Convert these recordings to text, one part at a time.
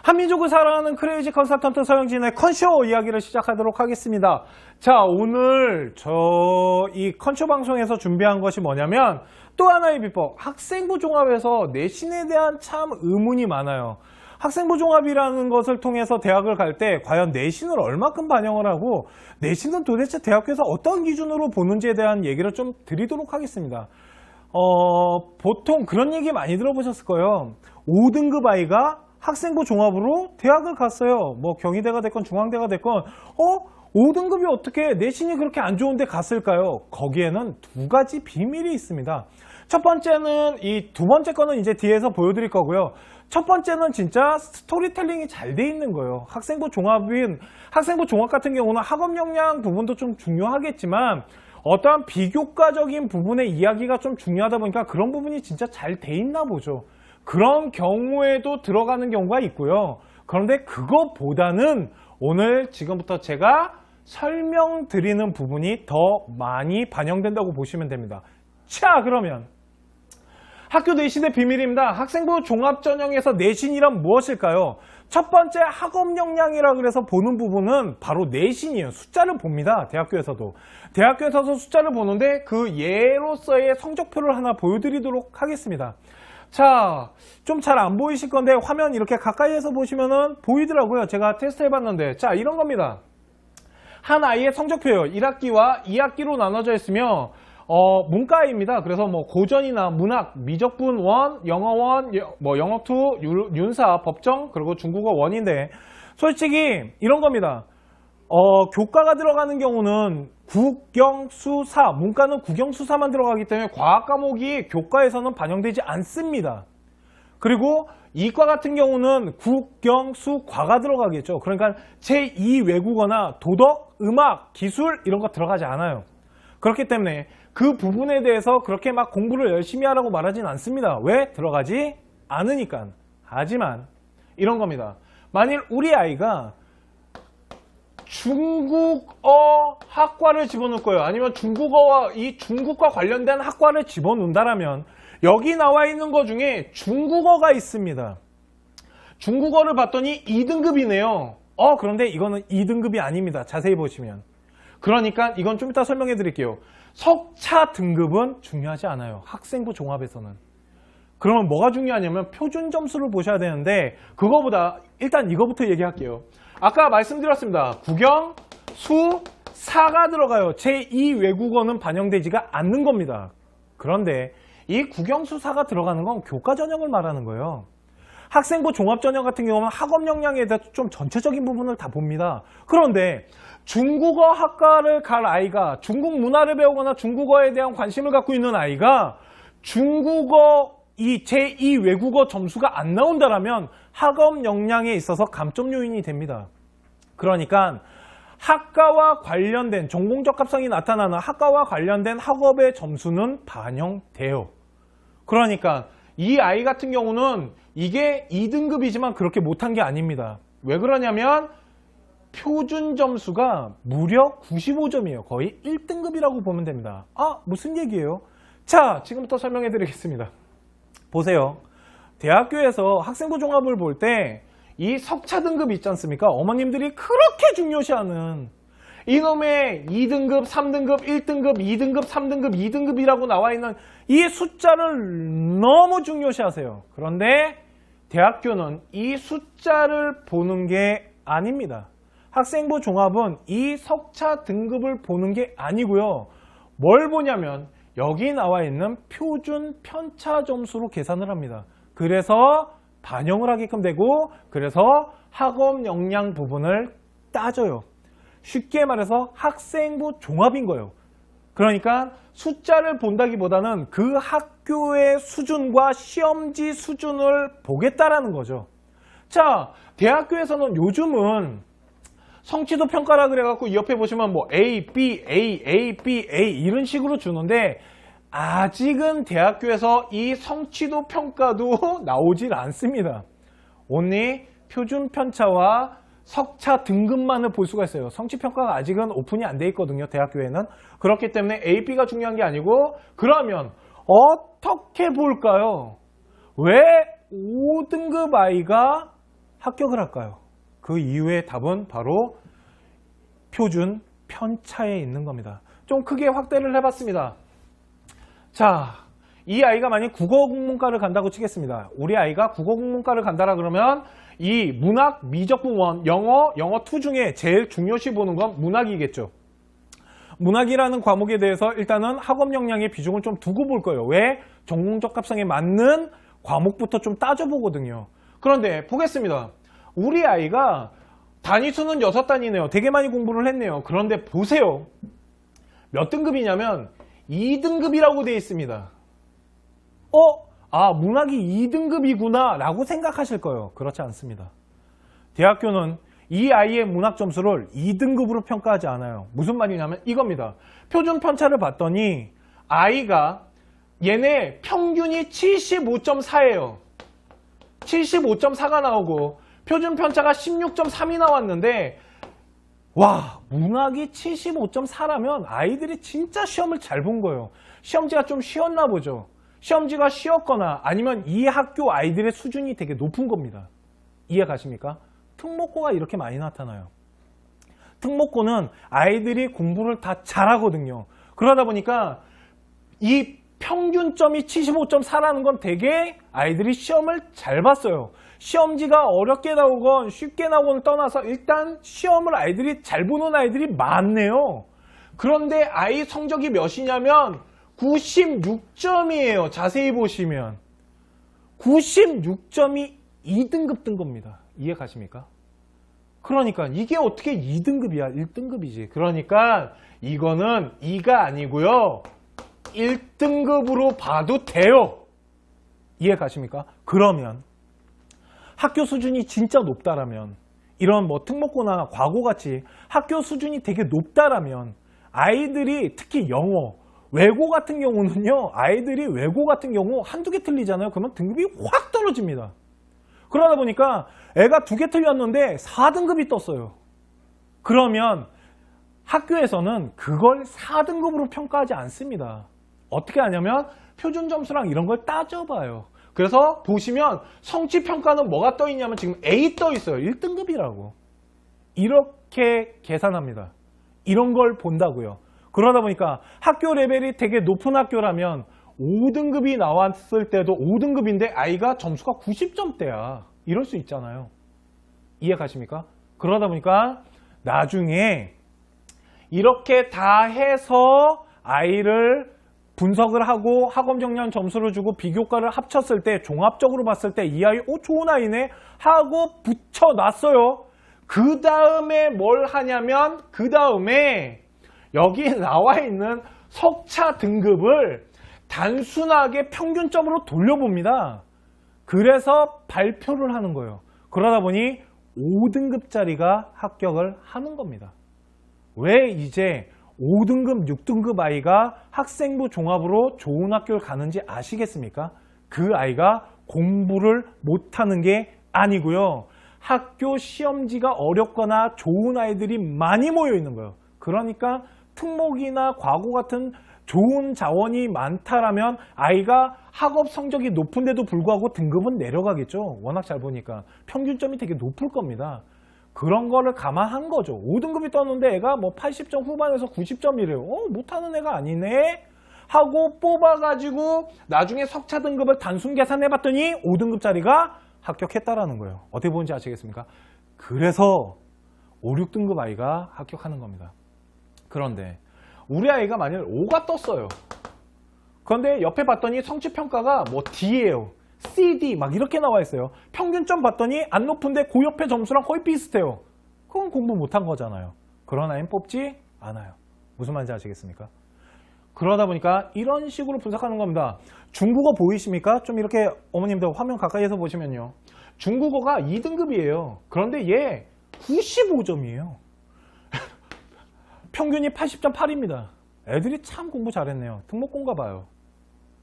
한민족을 사랑하는 크레이지 컨설턴트 서영진의 컨쇼 이야기를 시작하도록 하겠습니다. 자, 오늘 이 컨쇼 방송에서 준비한 것이 뭐냐면 또 하나의 비법, 학생부 종합에서 내신에 대한 참 의문이 많아요. 학생부 종합이라는 것을 통해서 대학을 갈 때 과연 내신을 얼마큼 반영을 하고 내신은 도대체 대학교에서 어떤 기준으로 보는지에 대한 얘기를 좀 드리도록 하겠습니다. 보통 그런 얘기 많이 들어보셨을 거예요. 5등급 아이가 학생부 종합으로 대학을 갔어요. 뭐 경희대가 됐건 중앙대가 됐건 5등급이 어떻게 내신이 그렇게 안 좋은데 갔을까요? 거기에는 두 가지 비밀이 있습니다. 첫 번째는 이 두 번째 거는 이제 뒤에서 보여드릴 거고요. 첫 번째는 진짜 스토리텔링이 잘 돼 있는 거예요. 학생부 종합 같은 경우는 학업 역량 부분도 좀 중요하겠지만 어떠한 비교과적인 부분의 이야기가 좀 중요하다 보니까 그런 부분이 진짜 잘 돼 있나 보죠. 그런 경우에도 들어가는 경우가 있고요. 그런데 그것보다는 오늘 지금부터 제가 설명드리는 부분이 더 많이 반영된다고 보시면 됩니다. 자, 그러면 학교 내신의 비밀입니다. 학생부 종합전형에서 내신이란 무엇일까요? 첫 번째 학업 역량이라 그래서 보는 부분은 바로 내신이에요. 숫자를 봅니다. 대학교에서도 숫자를 보는데 그 예로서의 성적표를 하나 보여드리도록 하겠습니다. 자, 좀 잘 안 보이실 건데 화면 이렇게 가까이에서 보시면은 보이더라고요. 제가 테스트 해봤는데, 자, 이런 겁니다. 한 아이의 성적표예요. 1학기와 2학기로 나눠져 있으며 문과입니다. 그래서 뭐 고전이나 문학, 미적분 1, 영어 1, 영어 2, 윤사, 법정, 그리고 중국어 1인데 솔직히 이런 겁니다. 교과가 들어가는 경우는 국영수사, 문과는 국영수사만 들어가기 때문에 과학 과목이 교과에서는 반영되지 않습니다. 그리고 이과 같은 경우는 국영수과가 들어가겠죠. 그러니까 제2 외국어나 도덕, 음악, 기술 이런 거 들어가지 않아요. 그렇기 때문에 그 부분에 대해서 그렇게 막 공부를 열심히 하라고 말하진 않습니다. 왜? 들어가지 않으니까. 하지만 이런 겁니다. 만일 우리 아이가 중국어 학과를 집어넣을 거예요. 아니면 중국과 관련된 학과를 집어넣는다라면 여기 나와 있는 것 중에 중국어가 있습니다. 중국어를 봤더니 2등급이네요. 그런데 이거는 2등급이 아닙니다. 자세히 보시면. 그러니까 이건 좀 이따 설명해 드릴게요. 석차 등급은 중요하지 않아요. 학생부 종합에서는. 그러면 뭐가 중요하냐면 표준 점수를 보셔야 되는데 그거보다 일단 이거부터 얘기할게요. 아까 말씀드렸습니다. 국영, 수, 사가 들어가요. 제2 외국어는 반영되지가 않는 겁니다. 그런데 이 국영, 수, 사가 들어가는 건 교과 전형을 말하는 거예요. 학생부 종합 전형 같은 경우는 학업 역량에 대해서 좀 전체적인 부분을 다 봅니다. 그런데 중국어 학과를 갈 아이가 중국 문화를 배우거나 중국어에 대한 관심을 갖고 있는 아이가 중국어 이 제2 외국어 점수가 안 나온다라면 학업 역량에 있어서 감점 요인이 됩니다. 그러니까 학과와 관련된 전공적합성이 나타나는 학과와 관련된 학업의 점수는 반영돼요. 그러니까 이 아이 같은 경우는 이게 2등급이지만 그렇게 못한 게 아닙니다. 왜 그러냐면 표준 점수가 무려 95점이에요. 거의 1등급이라고 보면 됩니다. 무슨 얘기예요? 자, 지금부터 설명해 드리겠습니다. 보세요. 대학교에서 학생부 종합을 볼 때 이 석차 등급 있지 않습니까? 어머님들이 그렇게 중요시하는 이놈의 2등급, 3등급, 1등급, 2등급, 3등급, 2등급이라고 나와 있는 이 숫자를 너무 중요시하세요. 그런데 대학교는 이 숫자를 보는 게 아닙니다. 학생부 종합은 이 석차 등급을 보는 게 아니고요. 뭘 보냐면 여기 나와 있는 표준 편차 점수로 계산을 합니다. 그래서 반영을 하게끔 되고 그래서 학업 역량 부분을 따져요. 쉽게 말해서 학생부 종합인 거예요. 그러니까 숫자를 본다기보다는 그 학교의 수준과 시험지 수준을 보겠다라는 거죠. 자, 대학교에서는 요즘은 성취도 평가라 그래갖고 이 옆에 보시면 뭐 A, B, A, B, A 이런 식으로 주는데 아직은 대학교에서 이 성취도 평가도 나오질 않습니다. 온리 표준 편차와 석차 등급만을 볼 수가 있어요. 성취 평가가 아직은 오픈이 안 돼 있거든요. 대학교에는. 그렇기 때문에 A, B가 중요한 게 아니고 그러면 어떻게 볼까요? 왜 5등급 아이가 합격을 할까요? 그 이유의 답은 바로 표준 편차에 있는 겁니다. 좀 크게 확대를 해봤습니다. 자, 이 아이가 만약 국어국문과를 간다고 치겠습니다. 우리 아이가 국어국문과를 간다라 그러면 이 문학, 미적분 1, 영어 2 중에 제일 중요시 보는 건 문학이겠죠. 문학이라는 과목에 대해서 일단은 학업 역량의 비중을 좀 두고 볼 거예요. 왜? 전공적 합성에 맞는 과목부터 좀 따져보거든요. 그런데 보겠습니다. 우리 아이가 단위수는 6단위네요. 되게 많이 공부를 했네요. 그런데 보세요. 몇 등급이냐면 2등급이라고 되어 있습니다. 문학이 2등급이구나 라고 생각하실 거예요. 그렇지 않습니다. 대학교는 이 아이의 문학 점수를 2등급으로 평가하지 않아요. 무슨 말이냐면 이겁니다. 표준 편차를 봤더니 아이가 얘네 평균이 75.4예요. 75.4가 나오고 표준 편차가 16.3이 나왔는데 와, 문학이 75.4라면 아이들이 진짜 시험을 잘 본 거예요. 시험지가 좀 쉬웠나 보죠. 시험지가 쉬웠거나 아니면 이 학교 아이들의 수준이 되게 높은 겁니다. 이해 가십니까? 특목고가 이렇게 많이 나타나요. 특목고는 아이들이 공부를 다 잘하거든요. 그러다 보니까 이 평균점이 75.4라는 건 되게 아이들이 시험을 잘 봤어요. 시험지가 어렵게 나오건 쉽게 나오건 떠나서 일단 시험을 아이들이 잘 보는 아이들이 많네요. 그런데 아이 성적이 몇이냐면 96점이에요. 자세히 보시면 96점이 2등급 뜬 겁니다. 이해 가십니까? 그러니까 이게 어떻게 2등급이야? 1등급이지. 그러니까 이거는 2가 아니고요. 1등급으로 봐도 돼요. 이해 가십니까? 그러면 학교 수준이 진짜 높다라면 이런 뭐 특목고나 과고같이 학교 수준이 되게 높다라면 아이들이 특히 영어, 외고 같은 경우는요. 아이들이 외고 같은 경우 한두 개 틀리잖아요. 그러면 등급이 확 떨어집니다. 그러다 보니까 애가 2개 틀렸는데 4등급이 떴어요. 그러면 학교에서는 그걸 4등급으로 평가하지 않습니다. 어떻게 하냐면 표준 점수랑 이런 걸 따져봐요. 그래서 보시면 성취평가는 뭐가 떠 있냐면 지금 A 떠 있어요. 1등급이라고. 이렇게 계산합니다. 이런 걸 본다고요. 그러다 보니까 학교 레벨이 되게 높은 학교라면 5등급이 나왔을 때도 5등급인데 아이가 점수가 90점대야. 이럴 수 있잖아요. 이해 가십니까? 그러다 보니까 나중에 이렇게 다 해서 아이를 분석을 하고 학업 역량 점수를 주고 비교과를 합쳤을 때 종합적으로 봤을 때 이 아이 좋은 아이네 하고 붙여놨어요. 그 다음에 뭘 하냐면 그 다음에 여기 나와 있는 석차 등급을 단순하게 평균점으로 돌려봅니다. 그래서 발표를 하는 거예요. 그러다 보니 5등급짜리가 합격을 하는 겁니다. 왜 이제 5등급, 6등급 아이가 학생부 종합으로 좋은 학교를 가는지 아시겠습니까? 그 아이가 공부를 못하는 게 아니고요. 학교 시험지가 어렵거나 좋은 아이들이 많이 모여 있는 거예요. 그러니까 특목이나 과고 같은 좋은 자원이 많다라면 아이가 학업 성적이 높은데도 불구하고 등급은 내려가겠죠. 워낙 잘 보니까 평균점이 되게 높을 겁니다. 그런 거를 감안한 거죠. 5등급이 떴는데 애가 뭐 80점 후반에서 90점이래요. 못하는 애가 아니네 하고 뽑아가지고 나중에 석차 등급을 단순 계산해봤더니 5등급짜리가 합격했다라는 거예요. 어떻게 보는지 아시겠습니까? 그래서 5, 6등급 아이가 합격하는 겁니다. 그런데 우리 아이가 만약 5가 떴어요. 그런데 옆에 봤더니 성취평가가 뭐 D예요. C, D 막 이렇게 나와 있어요. 평균점 봤더니 안 높은데 그 옆에 점수랑 거의 비슷해요. 그건 공부 못한 거잖아요. 그런 아이는 뽑지 않아요. 무슨 말인지 아시겠습니까? 그러다 보니까 이런 식으로 분석하는 겁니다. 중국어 보이십니까? 좀 이렇게 어머님들 화면 가까이에서 보시면요. 중국어가 2등급이에요. 그런데 얘 95점이에요. 평균이 80.8입니다. 애들이 참 공부 잘했네요. 특목고인가 봐요.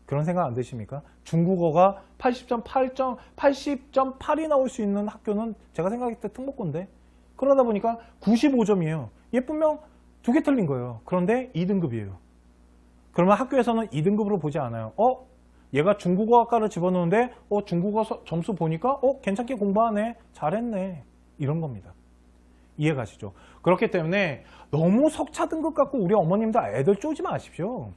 그런 생각 안 드십니까? 중국어가 80.8이 나올 수 있는 학교는 제가 생각했을 때 특목고인데 그러다 보니까 95점이에요. 얘 분명 2개 틀린 거예요. 그런데 2등급이에요. 그러면 학교에서는 2등급으로 보지 않아요. 얘가 중국어학과를 집어넣는데 중국어 점수 보니까 괜찮게 공부하네, 잘했네, 이런 겁니다. 이해가시죠? 그렇기 때문에 너무 석차 등급 갖고 우리 어머님들 애들 쪼지 마십시오.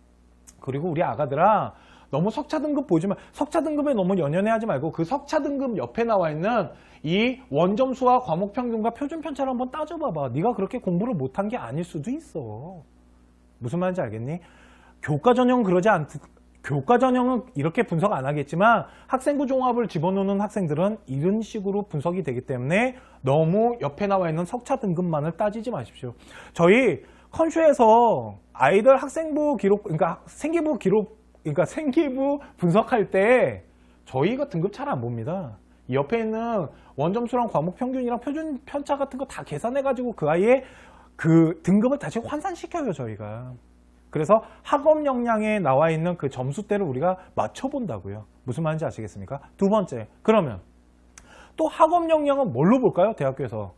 그리고 우리 아가들아, 너무 석차 등급 보지만 석차 등급에 너무 연연해하지 말고 그 석차 등급 옆에 나와 있는 이 원점수와 과목 평균과 표준 편차를 한번 따져봐봐. 네가 그렇게 공부를 못한 게 아닐 수도 있어. 무슨 말인지 알겠니? 교과 전형은 교과 전형은 이렇게 분석 안 하겠지만 학생부 종합을 집어넣는 학생들은 이런 식으로 분석이 되기 때문에 너무 옆에 나와 있는 석차 등급만을 따지지 마십시오. 저희 컨슈에서 아이들 학생부 기록, 그러니까 생기부 분석할 때 저희가 등급 잘 안 봅니다. 옆에 있는 원점수랑 과목 평균이랑 표준 편차 같은 거 다 계산해가지고 그 아이의 그 등급을 다시 환산시켜요, 저희가. 그래서 학업 역량에 나와 있는 그 점수대를 우리가 맞춰본다고요. 무슨 말인지 아시겠습니까? 두 번째, 그러면 또 학업 역량은 뭘로 볼까요? 대학교에서.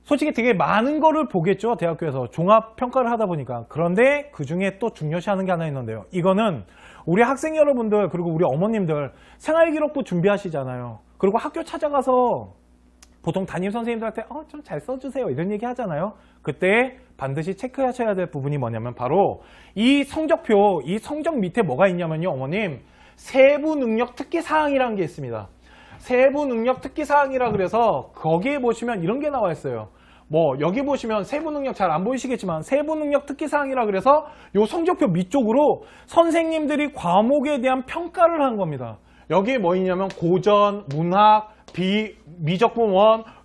솔직히 되게 많은 거를 보겠죠, 대학교에서. 종합평가를 하다 보니까. 그런데 그 중에 또 중요시하는 게 하나 있는데요. 이거는 우리 학생 여러분들, 그리고 우리 어머님들 생활기록부 준비하시잖아요. 그리고 학교 찾아가서 보통 담임선생님들한테 좀 잘 써주세요, 이런 얘기 하잖아요. 그때 반드시 체크하셔야 될 부분이 뭐냐면 바로 이 성적표, 이 성적 밑에 뭐가 있냐면요, 어머님, 세부 능력 특기 사항이라는 게 있습니다. 세부 능력 특기 사항이라 그래서 거기에 보시면 이런 게 나와 있어요. 뭐 여기 보시면 세부 능력 잘 안 보이시겠지만 세부 능력 특기 사항이라 그래서 요 성적표 밑쪽으로 선생님들이 과목에 대한 평가를 한 겁니다. 여기에 뭐 있냐면 고전, 문학, 미적분 1,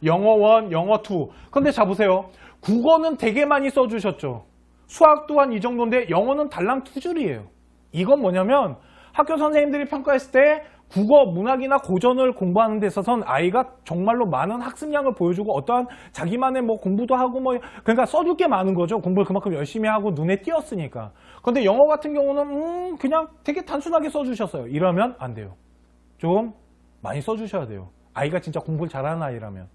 영어 1, 영어 2. 근데 자 보세요. 국어는 되게 많이 써주셨죠. 수학 또한 이 정도인데 영어는 달랑 2줄이에요. 이건 뭐냐면 학교 선생님들이 평가했을 때 국어, 문학이나 고전을 공부하는 데 있어서는 아이가 정말로 많은 학습량을 보여주고 어떠한 자기만의 뭐 공부도 하고 그러니까 써줄 게 많은 거죠. 공부를 그만큼 열심히 하고 눈에 띄었으니까. 그런데 영어 같은 경우는 그냥 되게 단순하게 써주셨어요. 이러면 안 돼요. 좀 많이 써주셔야 돼요. 아이가 진짜 공부를 잘하는 아이라면.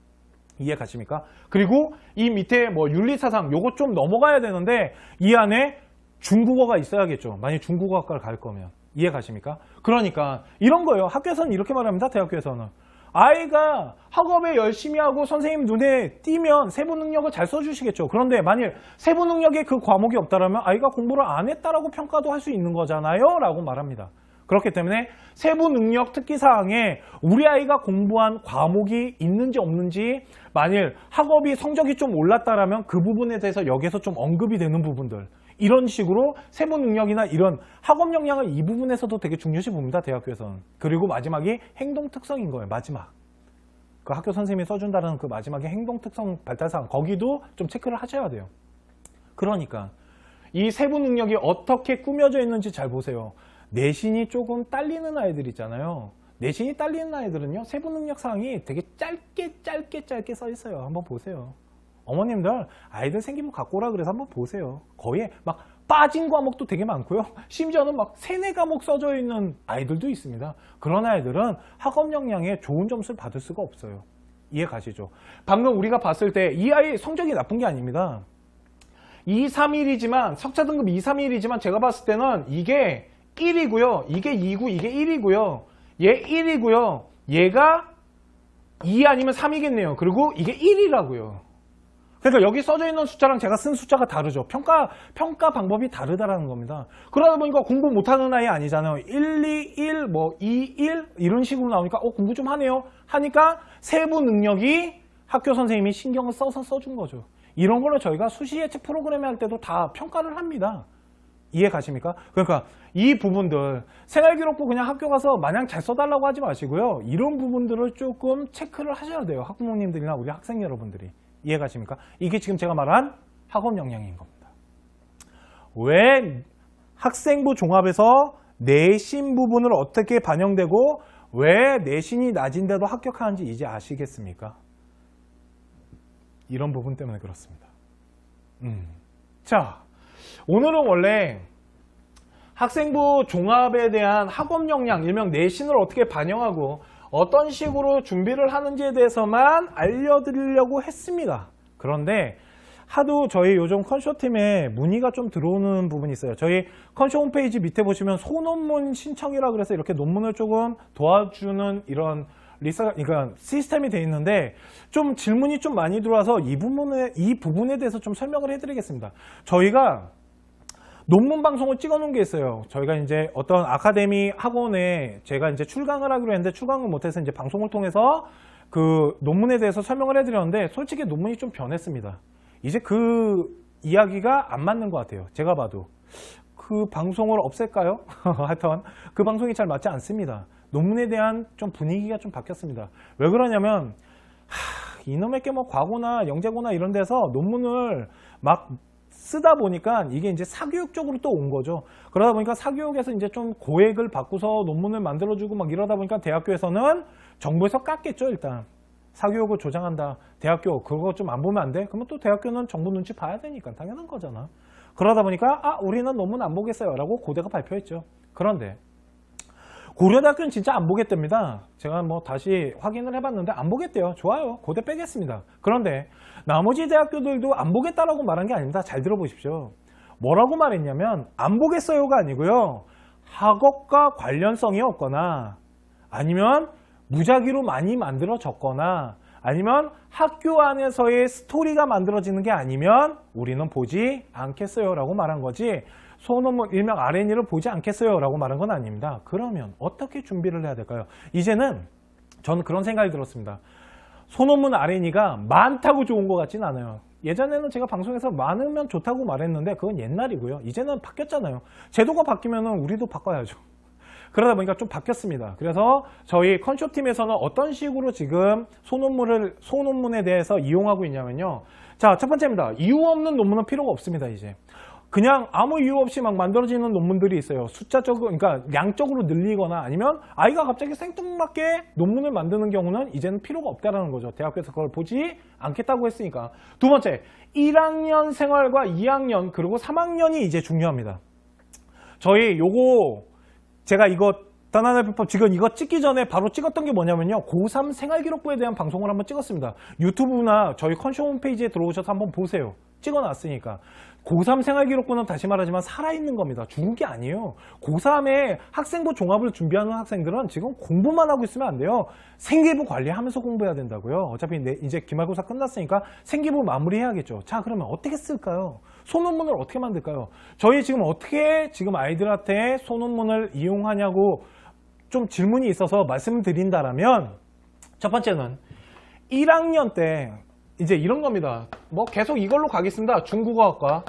이해 가십니까? 그리고 이 밑에 뭐 윤리사상 요거 좀 넘어가야 되는데 이 안에 중국어가 있어야겠죠. 만약 중국어학과를 갈 거면. 이해 가십니까? 그러니까 이런 거예요. 학교에서는 이렇게 말합니다. 대학교에서는. 아이가 학업에 열심히 하고 선생님 눈에 띄면 세부 능력을 잘 써주시겠죠. 그런데 만일 세부 능력에 그 과목이 없다라면 아이가 공부를 안 했다라고 평가도 할 수 있는 거잖아요. 라고 말합니다. 그렇기 때문에 세부 능력 특기 사항에 우리 아이가 공부한 과목이 있는지 없는지 만일 학업이 성적이 좀 올랐다라면 그 부분에 대해서 여기서 좀 언급이 되는 부분들 이런 식으로 세부 능력이나 이런 학업 역량을 이 부분에서도 되게 중요시 봅니다. 대학교에서는. 그리고 마지막이 행동 특성인 거예요. 마지막. 그 학교 선생님이 써준다는 그 마지막에 행동 특성 발달사항 거기도 좀 체크를 하셔야 돼요. 그러니까 이 세부 능력이 어떻게 꾸며져 있는지 잘 보세요. 내신이 조금 딸리는 아이들 있잖아요. 내신이 딸리는 아이들은요. 세부 능력 사항이 되게 짧게 써 있어요. 한번 보세요. 어머님들 아이들 생기면 갖고 오라 그래서 한번 보세요. 거의 막 빠진 과목도 되게 많고요. 심지어는 막 3, 4과목 써져 있는 아이들도 있습니다. 그런 아이들은 학업 역량에 좋은 점수를 받을 수가 없어요. 이해 가시죠? 방금 우리가 봤을 때 이 아이 성적이 나쁜 게 아닙니다. 2, 3일이지만 석차 등급 2, 3일이지만 제가 봤을 때는 이게 1이고요. 이게 2고 이게 1이고요. 얘 1이고요. 얘가 2 아니면 3이겠네요. 그리고 이게 1이라고요. 그러니까 여기 써져 있는 숫자랑 제가 쓴 숫자가 다르죠. 평가 방법이 다르다라는 겁니다. 그러다 보니까 공부 못하는 아이 아니잖아요. 1, 2, 1, 뭐 2, 1 이런 식으로 나오니까 공부 좀 하네요. 하니까 세부 능력이 학교 선생님이 신경을 써서 써준 거죠. 이런 걸로 저희가 수시 예측 프로그램 할 때도 다 평가를 합니다. 이해 가십니까? 그러니까 이 부분들 생활기록부 그냥 학교 가서 마냥 잘 써달라고 하지 마시고요. 이런 부분들을 조금 체크를 하셔야 돼요. 학부모님들이나 우리 학생 여러분들이. 이해 가십니까? 이게 지금 제가 말한 학업 역량인 겁니다. 왜 학생부 종합에서 내신 부분을 어떻게 반영되고 왜 내신이 낮은데도 합격하는지 이제 아시겠습니까? 이런 부분 때문에 그렇습니다. 자, 오늘은 원래 학생부 종합에 대한 학업 역량, 일명 내신을 어떻게 반영하고 어떤 식으로 준비를 하는지에 대해서만 알려드리려고 했습니다. 그런데 하도 저희 요즘 컨쇼팀에 문의가 좀 들어오는 부분이 있어요. 저희 컨쇼 홈페이지 밑에 보시면 소논문 신청이라 그래서 이렇게 논문을 조금 도와주는 이런 그러니까 시스템이 돼 있는데 좀 질문이 좀 많이 들어와서 이 부분에 대해서 좀 설명을 해드리겠습니다. 저희가 논문 방송을 찍어 놓은 게 있어요. 저희가 이제 어떤 아카데미 학원에 제가 이제 출강을 하기로 했는데 출강을 못해서 이제 방송을 통해서 그 논문에 대해서 설명을 해드렸는데 솔직히 논문이 좀 변했습니다. 이제 그 이야기가 안 맞는 것 같아요. 제가 봐도. 그 방송을 없앨까요? 하여튼 그 방송이 잘 맞지 않습니다. 논문에 대한 좀 분위기가 좀 바뀌었습니다. 왜 그러냐면 이놈에게 뭐 과고나 영재고나 이런 데서 논문을 막 쓰다 보니까 이게 이제 사교육 쪽으로 또 온 거죠. 그러다 보니까 사교육에서 이제 좀 고액을 받고서 논문을 만들어주고 막 이러다 보니까 대학교에서는 정부에서 깎겠죠. 일단 사교육을 조장한다. 대학교 그거 좀 안 보면 안 돼? 그러면 또 대학교는 정부 눈치 봐야 되니까 당연한 거잖아. 그러다 보니까 우리는 논문 안 보겠어요 라고 고대가 발표했죠. 그런데 고려대학교는 진짜 안 보겠답니다. 제가 뭐 다시 확인을 해봤는데 안 보겠대요. 좋아요. 고대 빼겠습니다. 그런데 나머지 대학교들도 안 보겠다라고 말한 게 아닙니다. 잘 들어보십시오. 뭐라고 말했냐면 안 보겠어요가 아니고요. 학업과 관련성이 없거나 아니면 무작위로 많이 만들어졌거나 아니면 학교 안에서의 스토리가 만들어지는 게 아니면 우리는 보지 않겠어요 라고 말한 거지 소논문 일명 R&E를 보지 않겠어요 라고 말한 건 아닙니다. 그러면 어떻게 준비를 해야 될까요? 이제는 저는 그런 생각이 들었습니다. 소논문 R&E가 많다고 좋은 것 같진 않아요. 예전에는 제가 방송에서 많으면 좋다고 말했는데 그건 옛날이고요. 이제는 바뀌었잖아요. 제도가 바뀌면 우리도 바꿔야죠. 그러다 보니까 좀 바뀌었습니다. 그래서 저희 컨쇼팀에서는 어떤 식으로 지금 소논문에 대해서 이용하고 있냐면요. 자, 첫 번째입니다. 이유 없는 논문은 필요가 없습니다. 이제 그냥 아무 이유 없이 막 만들어지는 논문들이 있어요. 숫자적으로, 그러니까 양적으로 늘리거나 아니면 아이가 갑자기 생뚱맞게 논문을 만드는 경우는 이제는 필요가 없다라는 거죠. 대학교에서 그걸 보지 않겠다고 했으니까. 두 번째, 1학년 생활과 2학년 그리고 3학년이 이제 중요합니다. 저희 요거 제가 이거 떠나는 비법 지금 이거 찍기 전에 바로 찍었던 게 뭐냐면요. 고3 생활기록부에 대한 방송을 한번 찍었습니다. 유튜브나 저희 컨쇼 홈페이지에 들어오셔서 한번 보세요. 찍어놨으니까. 고3 생활기록부는 다시 말하지만 살아있는 겁니다. 죽은 게 아니에요. 고3에 학생부 종합을 준비하는 학생들은 지금 공부만 하고 있으면 안 돼요. 생기부 관리하면서 공부해야 된다고요. 어차피 이제 기말고사 끝났으니까 생기부 마무리해야겠죠. 자, 그러면 어떻게 쓸까요? 소논문을 어떻게 만들까요? 저희 지금 어떻게 지금 아이들한테 소논문을 이용하냐고 좀 질문이 있어서 말씀드린다라면 첫 번째는 1학년 때 이제 이런 겁니다. 뭐 계속 이걸로 가겠습니다. 중국어학과.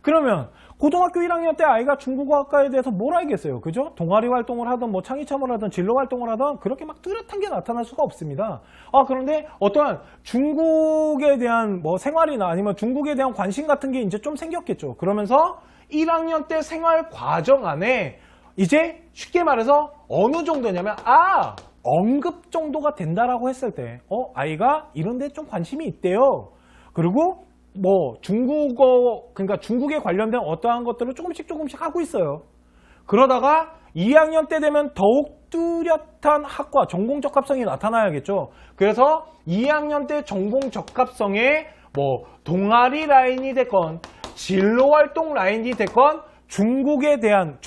그러면 고등학교 1학년 때 아이가 중국어학과에 대해서 뭘 알겠어요? 그죠? 동아리 활동을 하든 뭐 창의체험을 하든 진로 활동을 하든 그렇게 막 뚜렷한 게 나타날 수가 없습니다. 그런데 어떠한 중국에 대한 뭐 생활이나 아니면 중국에 대한 관심 같은 게 이제 좀 생겼겠죠. 그러면서 1학년 때 생활 과정 안에 이제 쉽게 말해서 어느 정도냐면 언급 정도가 된다라고 했을 때 아이가 이런 데 좀 관심이 있대요. 그리고 뭐 중국어 그러니까 중국에 관련된 어떠한 것들을 조금씩 하고 있어요. 그러다가 2학년 때 되면 더욱 뚜렷한 학과 전공 적합성이 나타나야겠죠. 그래서 2학년 때 전공 적합성에 뭐 동아리 라인이 됐건 진로 활동 라인이 됐건 중국어에 대한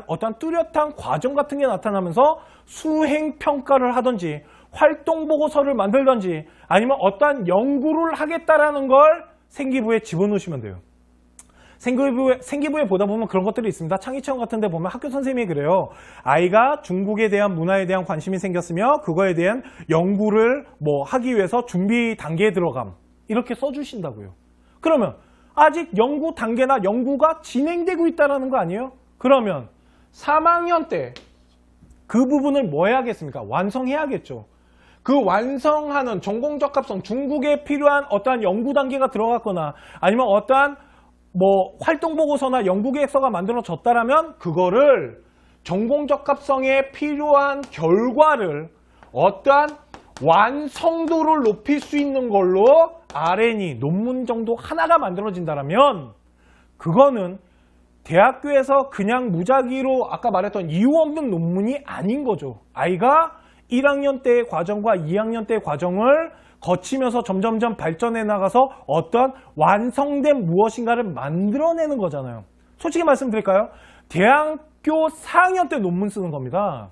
어떤 뚜렷한 과정 같은 게 나타나면서 수행 평가를 하든지 활동 보고서를 만들든지 아니면 어떠한 연구를 하겠다라는 걸 생기부에 집어넣으시면 돼요. 생기부에 보다 보면 그런 것들이 있습니다. 창의체험 같은 데 보면 학교 선생님이 그래요. 아이가 중국에 대한 문화에 대한 관심이 생겼으며 그거에 대한 연구를 뭐 하기 위해서 준비 단계에 들어감. 이렇게 써주신다고요. 그러면 아직 연구 단계나 연구가 진행되고 있다는 거 아니에요? 그러면 3학년 때 그 부분을 뭐 해야겠습니까? 완성해야겠죠. 그 완성하는 전공 적합성, 중국에 필요한 어떠한 연구 단계가 들어갔거나 아니면 어떠한 뭐 활동 보고서나 연구 계획서가 만들어졌다라면 그거를 전공 적합성에 필요한 결과를 어떠한 완성도를 높일 수 있는 걸로 R&E 논문 정도 하나가 만들어진다면 그거는 대학교에서 그냥 무작위로 아까 말했던 이유 없는 논문이 아닌 거죠. 아이가 1학년 때의 과정과 2학년 때의 과정을 거치면서 점점점 발전해 나가서 어떤 완성된 무엇인가를 만들어내는 거잖아요. 솔직히 말씀드릴까요? 대학교 4학년 때 논문 쓰는 겁니다.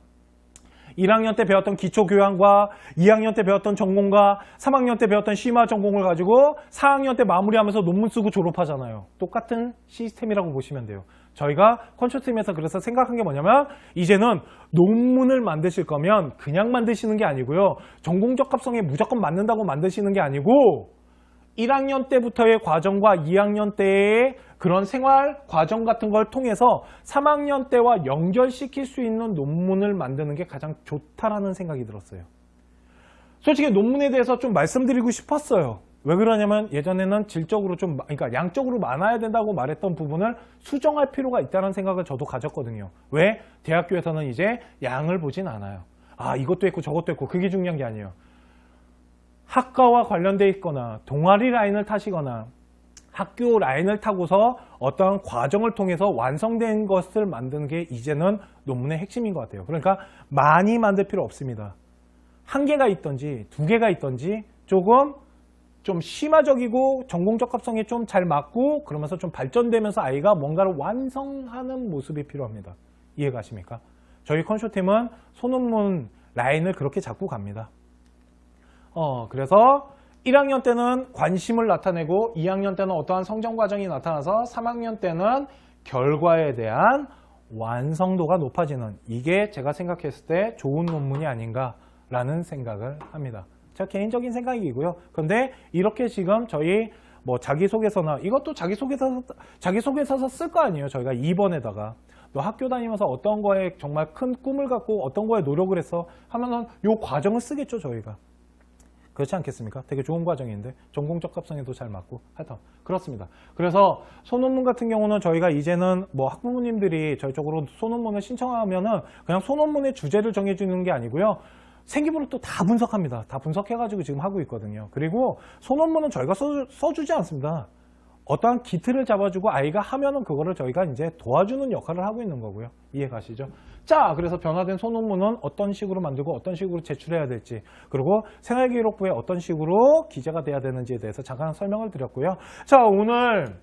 1학년 때 배웠던 기초교양과 2학년 때 배웠던 전공과 3학년 때 배웠던 심화 전공을 가지고 4학년 때 마무리하면서 논문 쓰고 졸업하잖아요. 똑같은 시스템이라고 보시면 돼요. 저희가 컨sortium에서 그래서 생각한 게 뭐냐면 이제는 논문을 만드실 거면 그냥 만드시는 게 아니고요. 전공 적합성에 무조건 맞는다고 만드시는 게 아니고 1학년 때부터의 과정과 2학년 때의 그런 생활 과정 같은 걸 통해서 3학년 때와 연결시킬 수 있는 논문을 만드는 게 가장 좋다라는 생각이 들었어요. 솔직히 논문에 대해서 좀 말씀드리고 싶었어요. 왜 그러냐면 예전에는 질적으로 그러니까 양적으로 많아야 된다고 말했던 부분을 수정할 필요가 있다는 생각을 저도 가졌거든요. 왜? 대학교에서는 이제 양을 보진 않아요. 아, 이것도 있고 저것도 있고 그게 중요한 게 아니에요. 학과와 관련돼 있거나 동아리 라인을 타시거나 학교 라인을 타고서 어떤 과정을 통해서 완성된 것을 만드는 게 이제는 논문의 핵심인 것 같아요. 그러니까 많이 만들 필요 없습니다. 한 개가 있든지 두 개가 있든지 조금 좀 심화적이고 전공 적합성에 좀 잘 맞고 그러면서 좀 발전되면서 아이가 뭔가를 완성하는 모습이 필요합니다. 이해가십니까? 저희 컨sortium은 소논문 라인을 그렇게 잡고 갑니다. 그래서 1학년 때는 관심을 나타내고 2학년 때는 어떠한 성장 과정이 나타나서 3학년 때는 결과에 대한 완성도가 높아지는 이게 제가 생각했을 때 좋은 논문이 아닌가라는 생각을 합니다. 제 개인적인 생각이고요. 그런데 이렇게 지금 저희 뭐 자기소개서나 이것도 자기소개서서 쓸 거 아니에요. 저희가 2번에다가 너 학교 다니면서 어떤 거에 정말 큰 꿈을 갖고 어떤 거에 노력을 해서 하면은 요 과정을 쓰겠죠. 저희가. 그렇지 않겠습니까? 되게 좋은 과정인데 전공 적합성에도 잘 맞고 하여튼 그렇습니다. 그래서 소논문 같은 경우는 저희가 이제는 뭐 학부모님들이 저희 쪽으로 소논문을 신청하면은 그냥 소논문의 주제를 정해주는 게 아니고요. 생기부를 또 다 분석합니다. 다 분석해가지고 지금 하고 있거든요. 그리고 소논문은 저희가 써주지 않습니다. 어떠한 기틀을 잡아주고 아이가 하면은 그거를 저희가 이제 도와주는 역할을 하고 있는 거고요. 이해 가시죠? 자, 그래서 변화된 소논문은 어떤 식으로 만들고 어떤 식으로 제출해야 될지 그리고 생활기록부에 어떤 식으로 기재가 돼야 되는지에 대해서 잠깐 설명을 드렸고요. 자, 오늘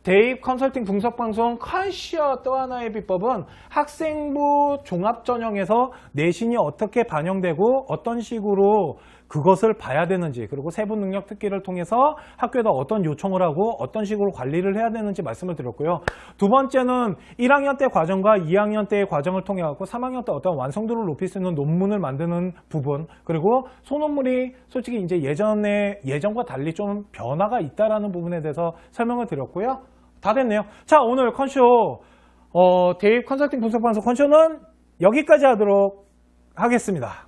대입 컨설팅 분석방송 컨시어 또 하나의 비법은 학생부 종합전형에서 내신이 어떻게 반영되고 어떤 식으로 그것을 봐야 되는지 그리고 세부 능력 특기를 통해서 학교에다 어떤 요청을 하고 어떤 식으로 관리를 해야 되는지 말씀을 드렸고요. 두 번째는 1학년 때 과정과 2학년 때의 과정을 통해 갖고 3학년 때 어떤 완성도를 높일 수 있는 논문을 만드는 부분 그리고 소논문이 솔직히 이제 예전과 달리 좀 변화가 있다라는 부분에 대해서 설명을 드렸고요. 다 됐네요. 자, 오늘 컨쇼 대입 컨설팅 분석방송 컨쇼는 여기까지 하도록 하겠습니다.